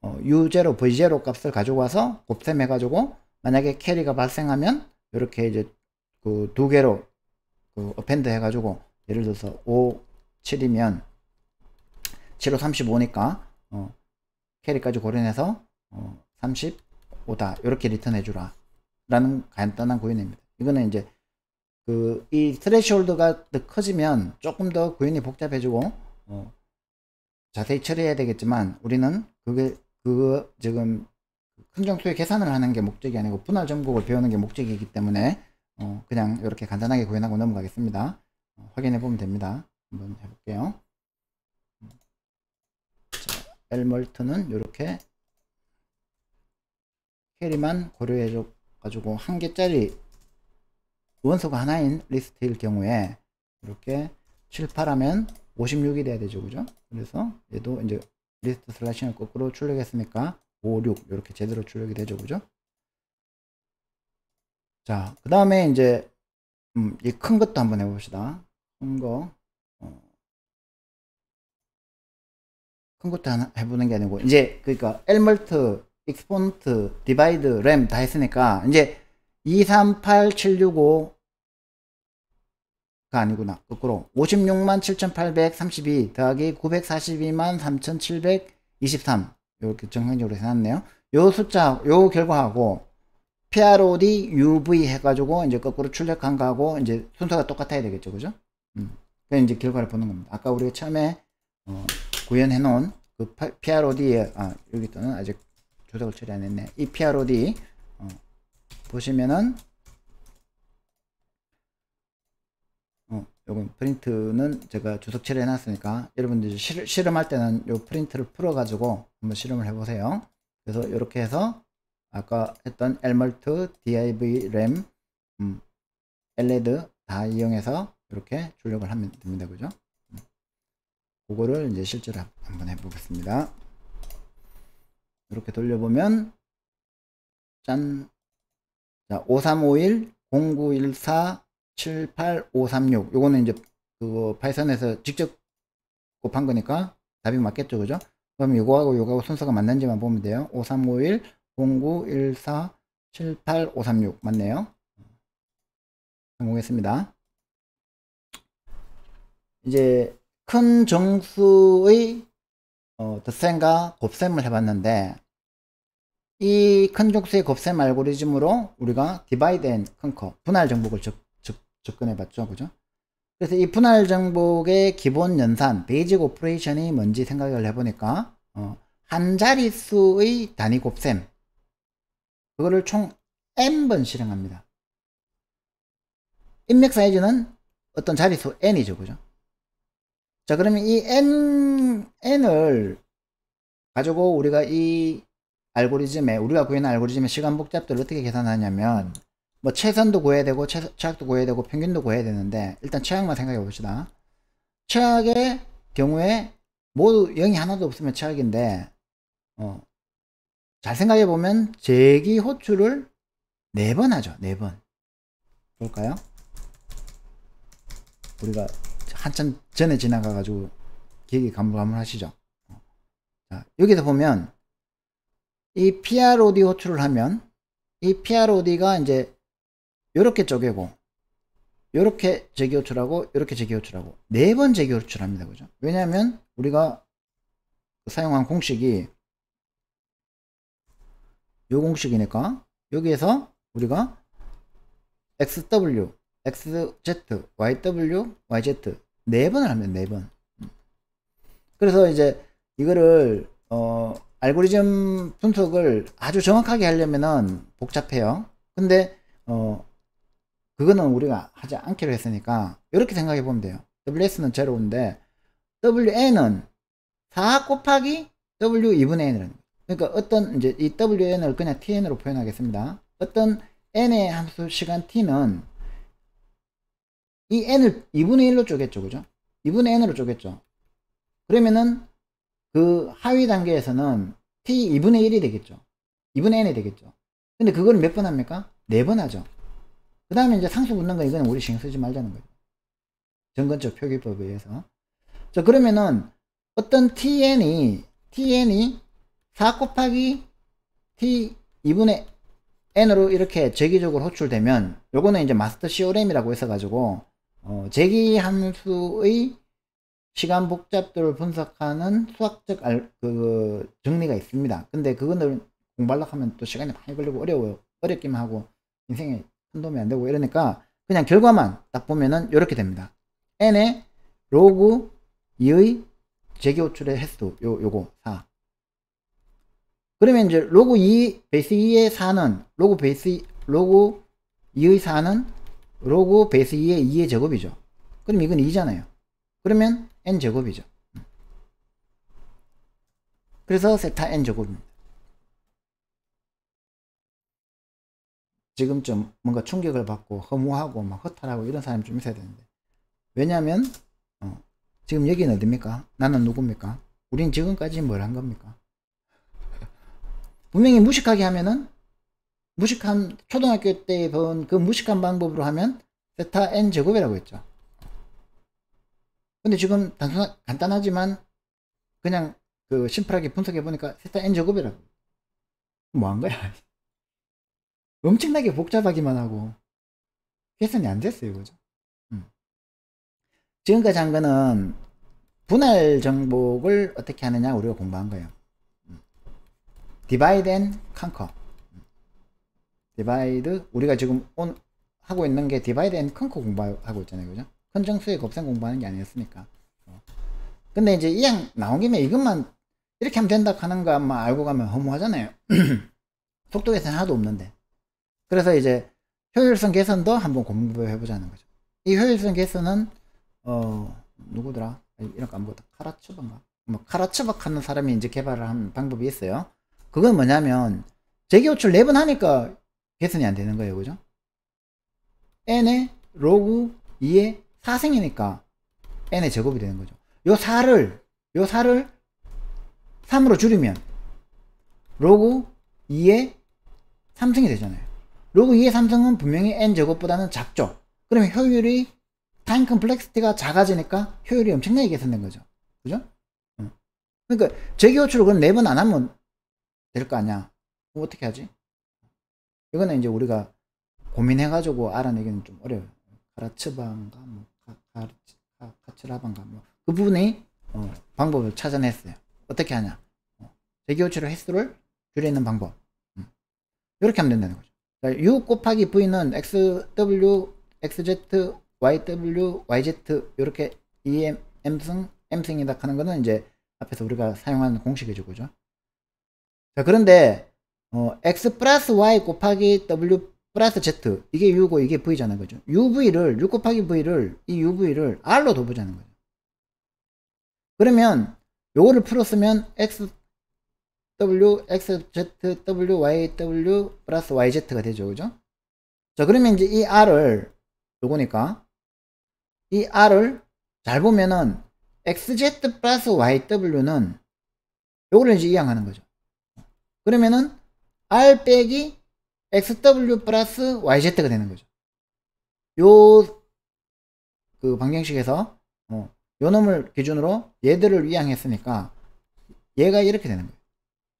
U0 V0 값을 가지고 와서 곱셈 해가지고 만약에 캐리가 발생하면 이렇게 이제 그 두 개로 그 어펜드 해가지고 예를 들어서 5 7이면 7호 35니까 캐리까지 고려해서 35다 이렇게 리턴 해주라 라는 간단한 구현입니다. 이거는 이제 이 스레시홀드가 더 커지면 조금 더 구현이 복잡해지고 자세히 처리해야 되겠지만 우리는 그거 지금 큰 정수의 계산을 하는 게 목적이 아니고 분할 정복을 배우는 게 목적이기 때문에 그냥 이렇게 간단하게 구현하고 넘어가겠습니다. 확인해 보면 됩니다. 한번 해볼게요. 자, L멀트는 이렇게 캐리만 고려해 줘 가지고 한 개짜리 원소가 하나인 리스트일 경우에 이렇게 7, 8하면 56이 돼야 되죠. 그죠? 그래서 얘도 이제 리스트 슬래싱을 거꾸로 출력했으니까 5, 6 이렇게 제대로 출력이 되죠. 그죠? 자, 그 다음에 이제 이 큰 것도 한번 해봅시다. 큰 것도 하나 해보는 게 아니고 이제 그러니까 L멀트, 익스폰트, 디바이드, 램 다 했으니까 이제 238765가 아니구나. 거꾸로 567,832 더하기 94233,723 이렇게 정상적으로 해놨네요. 요 숫자, 요 결과하고 PROD, UV 해가지고 이제 거꾸로 출력한 거하고 이제 순서가 똑같아야 되겠죠. 그죠? 그래서 이제 결과를 보는 겁니다. 아까 우리가 처음에 구현해 놓은 그 PROD에 여기 또는 아직 조작을 처리 안 했네. 이 PROD 보시면은 요건 프린트는 제가 주석 처리해 놨으니까 여러분들 실험할 때는 요 프린트를 풀어 가지고 한번 실험을 해 보세요. 그래서 이렇게 해서 아까 했던 L멀트, div, 램, LED 다 이용해서 이렇게 출력을 하면 됩니다. 그죠? 그거를 이제 실제로 한번 해보겠습니다. 이렇게 돌려보면 짠. 자, 5351 0914 78536 요거는 이제 그 파이썬에서 직접 곱한 거니까 답이 맞겠죠. 그죠? 그럼 요거하고 순서가 맞는지만 보면 돼요. 5351 0914 78536 맞네요. 성공했습니다. 이제 큰 정수의 덧셈과 곱셈을 해봤는데 이 큰 정수의 곱셈 알고리즘으로 우리가 디바이드 앤 컨커 분할 정복을 접근해 봤죠. 그죠? 그래서 이 분할 정복의 기본 연산 베이직 오퍼레이션이 뭔지 생각을 해보니까 한 자릿수의 단위 곱셈, 그거를 총 n번 실행합니다. 인맥 사이즈는 어떤 자릿수 n이죠, 그죠? 자, 그러면 이 n을 가지고 우리가 이 알고리즘에, 우리가 구하는 알고리즘의 시간 복잡도를 어떻게 계산하냐면, 뭐 최선도 구해야 되고 최악도 구해야 되고 평균도 구해야 되는데, 일단 최악만 생각해 봅시다. 최악의 경우에 모두 0이 하나도 없으면 최악인데, 잘 생각해 보면 제기 호출을 4번 하죠. 4번. 볼까요? 우리가 한참 전에 지나가 가지고 기억이 가물가물하시죠. 자, 여기서 보면 이 PROD 호출을 하면 이 PROD가 이제 요렇게 쪼개고 요렇게 제기 호출하고 요렇게 제기 호출하고 4번 제기 호출합니다. 그죠? 왜냐하면 우리가 사용한 공식이 요 공식이니까 여기에서 우리가 XW, XZ, YW, YZ 4번을 하면 4번. 그래서 이제 이거를 알고리즘 분석을 아주 정확하게 하려면은 복잡해요. 근데 그거는 우리가 하지 않기로 했으니까 이렇게 생각해 보면 돼요. WS는 제로인데 WN은 4 곱하기 W 2분의 N이라는 거예요. 그러니까 어떤 이제 이 WN을 그냥 TN으로 표현하겠습니다. 어떤 N의 함수 시간 T는 이 N을 2분의 1로 쪼갰죠. 그죠? 2분의 N으로 쪼갰죠. 그러면은 그 하위 단계에서는 T 2분의 1이 되겠죠. 2분의 N이 되겠죠. 근데 그걸 몇 번 합니까? 4번 하죠. 그 다음에 이제 상수 붙는 거 이거는 우리 신경 쓰지 말자는 거죠. 정근적 표기법에 의해서. 자, 그러면은 어떤 TN이 4 곱하기 T 2분의 N으로 이렇게 제기적으로 호출되면 요거는 이제 마스터 CORM이라고 해서 가지고 제기 함수의 시간 복잡도를 분석하는 수학적 정리가 있습니다. 근데 그거는 공부하려고 하면 또 시간이 많이 걸리고 어려워요. 어렵기만 하고 인생에 큰 도움이 안 되고 이러니까 그냥 결과만 딱 보면은 이렇게 됩니다. n의 로그 2의 제기 호출의 횟수 요거 4. 그러면 이제 로그 2 베이스 2의 4는 로그 2의 4는 로그 베이스 2의 2의 제곱이죠. 그럼 이건 2잖아요. 그러면 n 제곱이죠. 그래서 세타 n 제곱입니다. 지금쯤 뭔가 충격을 받고 허무하고 막 허탈하고 이런 사람이 좀 있어야 되는데, 왜냐하면 지금 여기는 어딥니까? 나는 누굽니까? 우린 지금까지 뭘 한 겁니까? 분명히 무식하게 하면은 무식한 초등학교 때 본 그 무식한 방법으로 하면 세타 n 제곱이라고 했죠. 근데 지금 간단하지만 그냥 그 심플하게 분석해 보니까 세타 n 제곱이라고. 뭐 한 거야? 엄청나게 복잡하기만 하고 계산이 안 됐어요. 그죠? 지금까지 한 거는 분할 정복을 어떻게 하느냐 우리가 공부한 거예요. divide and conquer. divide, 우리가 지금 하고 있는 게 divide and conquer 공부하고 있잖아요. 그죠? 큰 정수의 곱셈 공부하는 게 아니었으니까. 근데 이제 이왕 나온 김에 이것만 이렇게 하면 된다 하는 것만 알고 가면 허무하잖아요. 속도 계산 하나도 없는데. 그래서 이제 효율성 개선도 한번 공부해 보자는 거죠. 이 효율성 개선은 누구더라? 이런 거 안 보다. 카라츠바인가? 뭐 카라츠바 하는 사람이 이제 개발을 한 방법이 있어요. 그건 뭐냐면 제기 호출 4번 하니까 개선이 안 되는 거예요. 그죠? n의 로그 2의 4승이니까 n의 제곱이 되는 거죠. 요 4를 3으로 줄이면 로그 2의 3승이 되잖아요. 로그 2의 3승은 분명히 n제곱보다는 작죠. 그러면 효율이 타임 컴플렉시티가 작아지니까 효율이 엄청나게 개선된 거죠. 그죠? 그러니까 제기 호출을 그럼 4번 안 하면 될 거 아니야. 그럼 어떻게 하지? 이거는 이제 우리가 고민해가지고 알아내기는 좀 어려워요. 카라츠바인가 뭐 카츠라반가 뭐 그 부분이 방법을 찾아냈어요. 어떻게 하냐? 제기 호출의 횟수를 줄이는 방법. 이렇게 하면 된다는 거죠. U 곱하기 V는 XW, XZ, YW, YZ 이렇게 EM, M승, M승이다 하는 거는 이제 앞에서 우리가 사용하는 공식이죠. 그죠? 자, 그런데 x 플러스 y 곱하기 w 플러스 z, 이게 u고 이게 v잖아요. 그죠? uv를, u 곱하기 v를, 이 uv를 r로 둬보자는 거죠. 그러면 요거를 풀었으면 xw, xz, w, yw 플러스 yz가 되죠. 그죠? 자, 그러면 이제 이 r을, 요거니까 이 r을 잘 보면은 xz 플러스 yw는 요거를 이제 이항하는 거죠. 그러면은 r 빼기 xw 플러스 yz가 되는 거죠. 요 그 방정식에서 요 놈을 기준으로 얘들을 이항했으니까 얘가 이렇게 되는 거예요.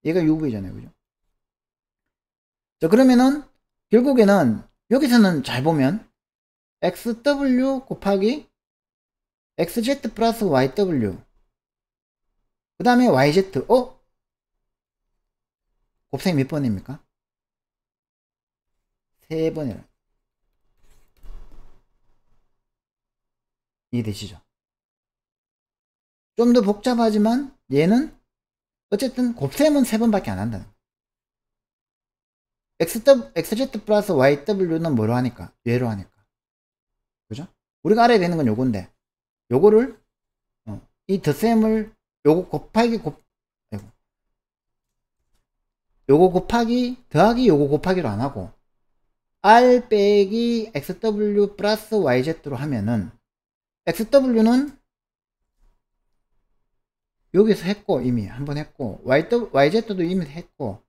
얘가 uv잖아요. 그죠? 자, 그러면은 결국에는 여기서는 잘 보면 xw 곱하기 xz 플러스 yw 그 다음에 yz, 곱셈 몇 번입니까? 3번이라. 이해되시죠? 좀 더 복잡하지만 얘는 어쨌든 곱셈은 3번밖에 안 한다는 거예요. xz 플러스 yw는 뭐로 하니까? 얘로 하니까. 그죠? 우리가 알아야 되는 건 요건데 요거를 이 덧셈을 요거 곱하기 요거 곱하기 더하기 요거 곱하기로 안 하고 r 빼기 xw 플러스 yz로 하면은 xw는 여기서 했고 이미 한번 했고 yz도 이미 했고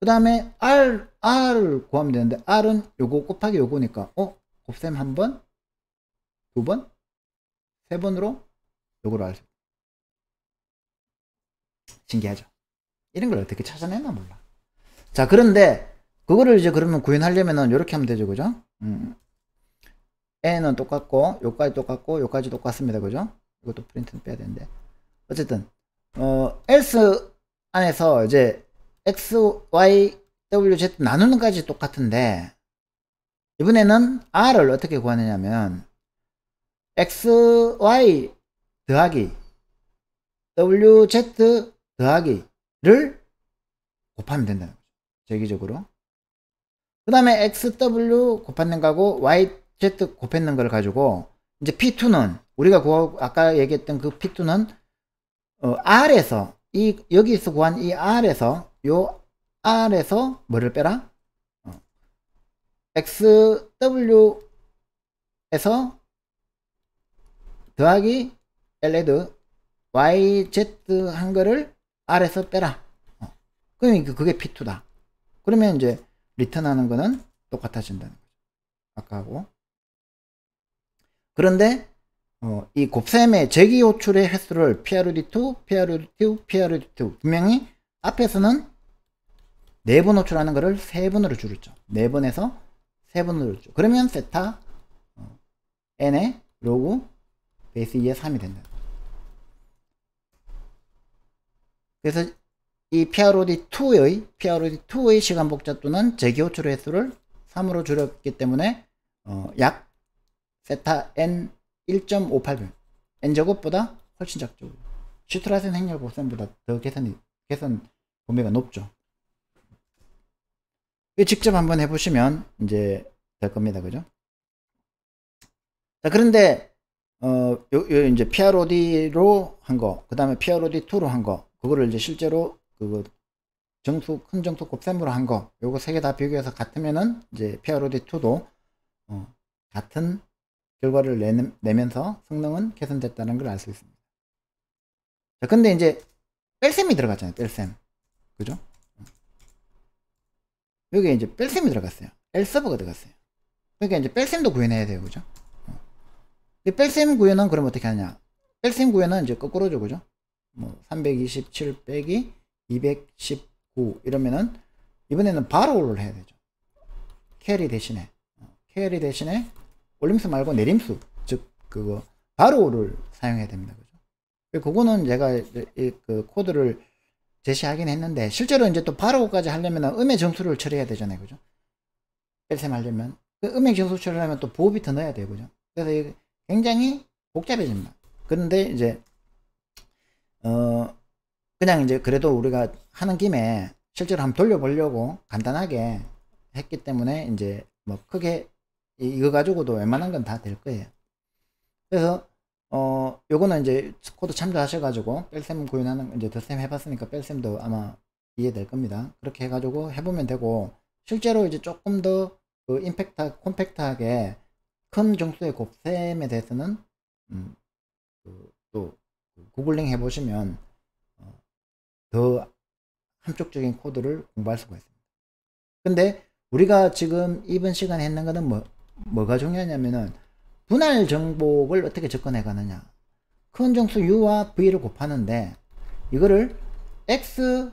그 다음에 r을 구하면 되는데 r은 요거 곱하기 요거니까 곱셈 한 번, 두 번, 세 번으로 요거를 알 수 있다. 신기하죠? 이런 걸 어떻게 찾아내나 몰라. 자, 그런데 그거를 이제 그러면 구현하려면은 이렇게 하면 되죠. 그죠? n은 똑같고 요까지 똑같고 요까지 똑같습니다. 그죠? 이것도 프린트는 빼야 되는데 어쨌든 else 안에서 이제 x, y, w, z 나누는 까지 똑같은데 이번에는 r을 어떻게 구하느냐면 x, y 더하기 w, z 더하기를 곱하면 된다는 거죠. 정기적으로. 그 다음에 x, w 곱했는 거하고 y, z 곱했는 걸 가지고 이제 p2는 우리가 아까 얘기했던 그 p2는 r에서 여기서 구한 이 r에서 요 r에서 뭐를 빼라? xw에서 더하기 led yz 한 거를 r에서 빼라. 그러면 그게 p2다. 그러면 이제 리턴하는 거는 똑같아진다는 거죠. 아까하고. 그런데 이 곱셈의 제기 호출의 횟수를 PROD2, PROD2, PROD2 분명히 앞에서는 4번 호출하는 거를 3번으로 줄였죠. 4번에서 3번으로 줄였죠. 그러면 세타 n의 로그 베이스 2의 3이 된다. 그래서 이 PROD2의 시간 복잡도는 제기 호출의 횟수를 3으로 줄였기 때문에 약 세타 n 1.58배 n제곱보다 훨씬 작죠. 슈트라센 행렬 곱셈보다 더 개선 범위가 높죠. 직접 한번 해보시면 이제 될 겁니다. 그죠? 자, 그런데 이제 PROD로 한 거, 그 다음에 PROD2로 한 거, 그거를 이제 실제로 큰 정수 곱셈으로 한 거, 요거 세 개 다 비교해서 같으면은 이제 PROD2도 같은 결과를 내면서 성능은 개선됐다는 걸 알 수 있습니다. 자, 근데 이제 뺄셈이 들어갔잖아요. 뺄셈. 그죠? 여기에 이제 뺄셈이 들어갔어요. L서버가 들어갔어요. 그러니까 이제 뺄셈도 구현해야 돼요. 그죠? 뺄셈 구현은 그럼 어떻게 하냐? 뺄셈 구현은 이제 거꾸로죠. 그죠? 327 빼기 219 이러면은 이번에는 바로를 해야 되죠. 캐리 대신에 올림수 말고 내림수, 즉 그거 바로를 사용해야 됩니다. 그죠? 그거는 제가 그 코드를 제시하긴 했는데 실제로 이제 또 바로까지 하려면 음의 정수를 처리해야 되잖아요. 그죠? 뺄셈 하려면 그 음의 정수 처리하려면 또 보호비트 넣어야 돼요. 그죠? 그래서 굉장히 복잡해집니다. 그런데 이제 그냥 이제 그래도 우리가 하는 김에 실제로 한번 돌려보려고 간단하게 했기 때문에 이제 뭐 크게 이거 가지고도 웬만한 건 다 될 거예요. 그래서 요거는 이제 코드 참조하셔 가지고 뺄셈 구현하는, 이제 덧셈 해봤으니까 뺄셈도 아마 이해될 겁니다. 그렇게 해가지고 해보면 되고, 실제로 이제 조금 더 그 콤팩트하게 큰 정수의 곱셈에 대해서는 또 구글링 해보시면 더 함축적인 코드를 공부할 수가 있습니다. 근데 우리가 지금 이번 시간에 했는 거는 뭐가 중요하냐면은 분할 정복을 어떻게 접근해 가느냐. 큰 정수 u와 v를 곱하는데 이거를 x,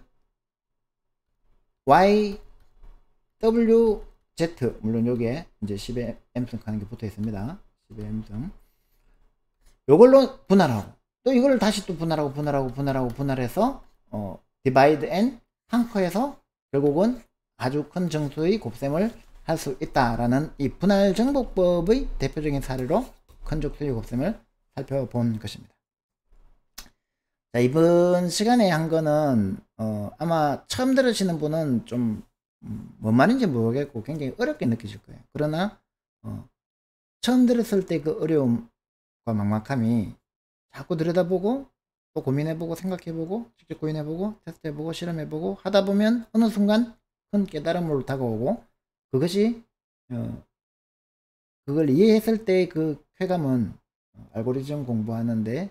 y, w, z, 물론 여기에 이제 10의 m승 하는 게 붙어 있습니다. 10의 m승. 요걸로 분할하고, 또 이걸 다시 또 분할해서 divide and conquer해서 결국은 아주 큰 정수의 곱셈을 할 수 있다라는 이 분할 정복법의 대표적인 사례로 큰 정수의 곱셈을 살펴본 것입니다. 자, 이번 시간에 한 거는 아마 처음 들으시는 분은 좀 뭔 말인지 모르겠고 굉장히 어렵게 느끼실 거예요. 그러나 처음 들었을 때 그 어려움과 막막함이 자꾸 들여다보고 또 고민해보고 생각해보고 직접 구현해보고 테스트해보고 실험해보고 하다 보면 어느 순간 큰 깨달음으로 다가오고, 그것이 그걸 이해했을 때 그 쾌감은 알고리즘 공부하는데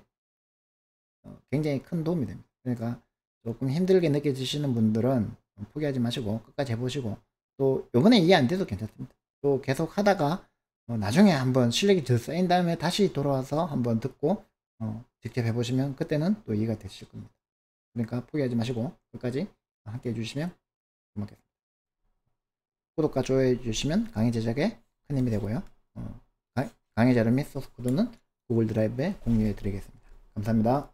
굉장히 큰 도움이 됩니다. 그러니까 조금 힘들게 느껴지시는 분들은 포기하지 마시고 끝까지 해보시고, 또 요번에 이해 안 돼도 괜찮습니다. 또 계속 하다가 나중에 한번 실력이 더 쌓인 다음에 다시 돌아와서 한번 듣고 직접 해보시면 그때는 또 이해가 되실 겁니다. 그러니까 포기하지 마시고 끝까지 함께 해주시면 고맙겠습니다. 구독과 좋아요 해주시면 강의 제작에 큰 힘이 되고요. 강의 자료 및 소스 코드는 구글 드라이브에 공유해 드리겠습니다. 감사합니다.